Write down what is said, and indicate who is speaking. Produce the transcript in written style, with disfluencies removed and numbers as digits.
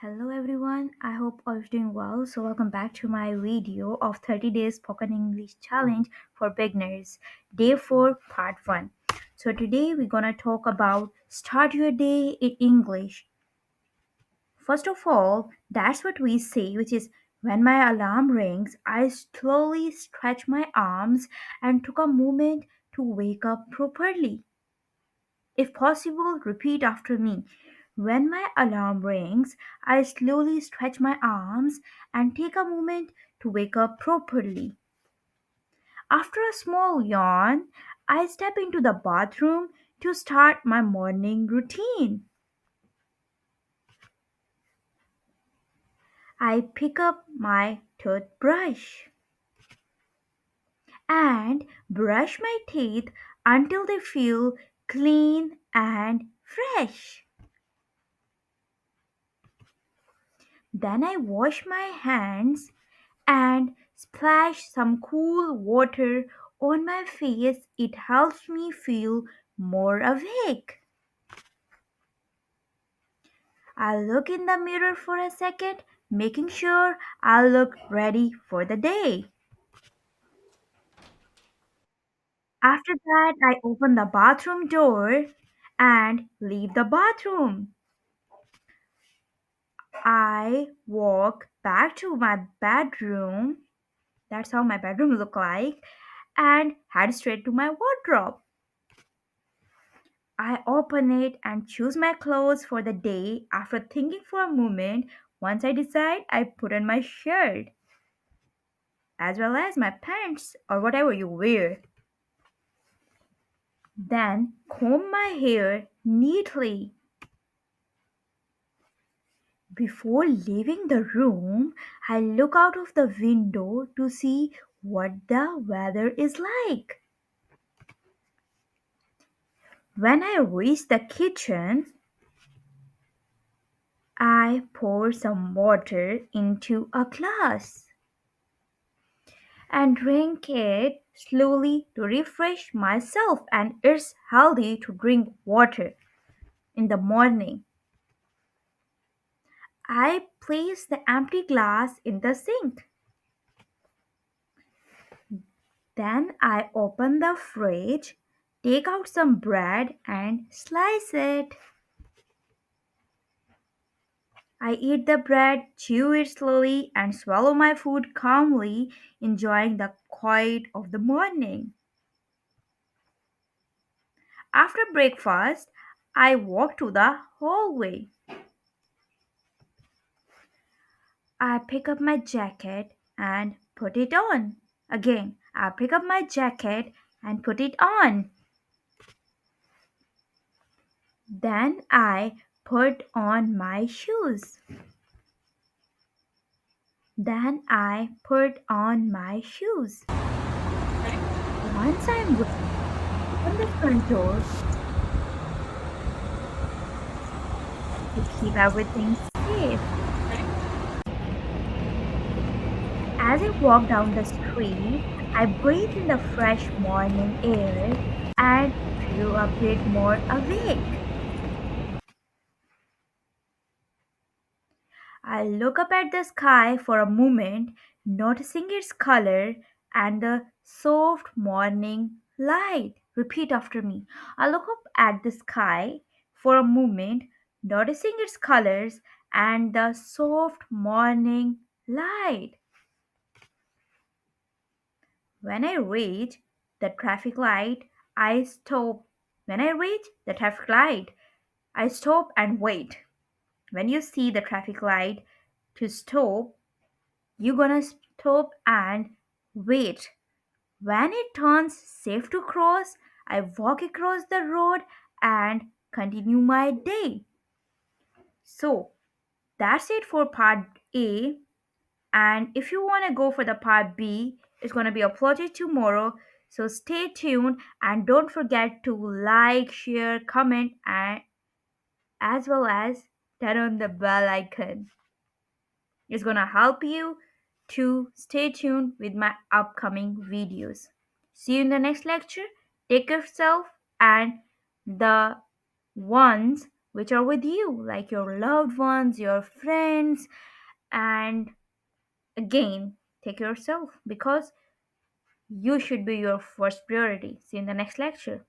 Speaker 1: Hello everyone, I hope all is doing well. So welcome back to my video of 30 days spoken English challenge for beginners, day 4 part 1. So today we're going to talk about start your day in English. First of all, that's what we say, which is when my alarm rings, I slowly stretch my arms and took a moment to wake up properly. If possible, repeat after me. When my alarm rings, I slowly stretch my arms and take a moment to wake up properly. After a small yawn, I step into the bathroom to start my morning routine. I pick up my toothbrush and brush my teeth until they feel clean and fresh. Then I wash my hands and splash some cool water on my face. It helps me feel more awake. I look in the mirror for a second, making sure I look ready for the day. After that, I open the bathroom door and leave the bathroom. I walk back to my bedroom. That's how my bedroom look like, and head straight to my wardrobe. I open it and choose my clothes for the day. After thinking for a moment, once I decide, I put on my shirt as well as my pants or whatever you wear. Then comb my hair neatly. Before leaving the room, I look out of the window to see what the weather is like. When I reach the kitchen, I pour some water into a glass and drink it slowly to refresh myself, and it's healthy to drink water in the morning. I place the empty glass in the sink. Then I open the fridge, take out some bread and slice it. I eat the bread, chew it slowly, and swallow my food calmly, enjoying the quiet of the morning. After breakfast, I walk to the hallway. I pick up my jacket and put it on. Again, I pick up my jacket and put it on. Then I put on my shoes. Then I put on my shoes. Once I'm on the front door to keep everything safe. As I walk down the street, I breathe in the fresh morning air and feel a bit more awake. I look up at the sky for a moment, noticing its color and the soft morning light. Repeat after me. I look up at the sky for a moment, noticing its colors and the soft morning light. When I reach the traffic light, I stop. When I reach the traffic light, I stop and wait. When you see the traffic light to stop, you're gonna stop and wait. When it turns safe to cross, I walk across the road and continue my day. So that's it for part A. And if you want to go for the part B, it's going to be uploaded tomorrow. So stay tuned and don't forget to like, share, comment, and as well as turn on the bell icon. It's going to help you to stay tuned with my upcoming videos. See you in the next lecture. Take care of yourself and the ones which are with you, like your loved ones, your friends, and again, take yourself because you should be your first priority. See you in the next lecture.